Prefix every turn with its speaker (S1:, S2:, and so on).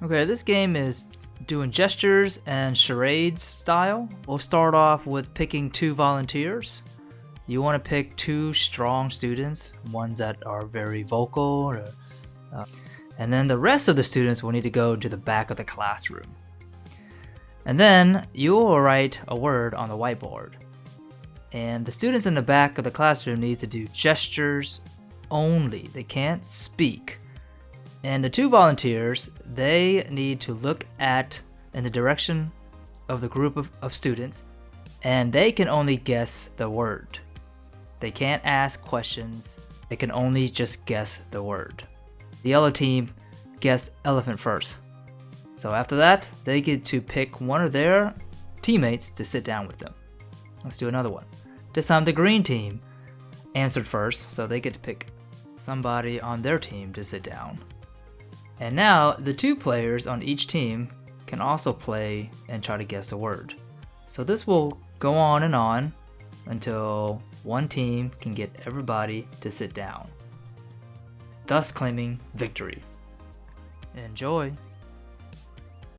S1: Okay, this game is doing gestures and charades style. We'll start off with picking 2 volunteers. You want to pick 2 strong students, ones that are very vocal, and then the rest of the students will need to go to the back of the classroom. And then you will write a word on the whiteboard. And the students in the back of the classroom need to do gestures only. They can't speak. And the 2 volunteers, they need to look in the direction of the group of students, and they can only guess the word. They can't ask questions. They can only just guess the word. The yellow team guessed elephant first. So after that, they get to pick one of their teammates to sit down with them. Let's do another one. This time the green team answered first, so they get to pick somebody on their team to sit down. And now the 2 players on each team can also play and try to guess the word. So this will go on until one team can get everybody to sit down, thus claiming victory. Enjoy!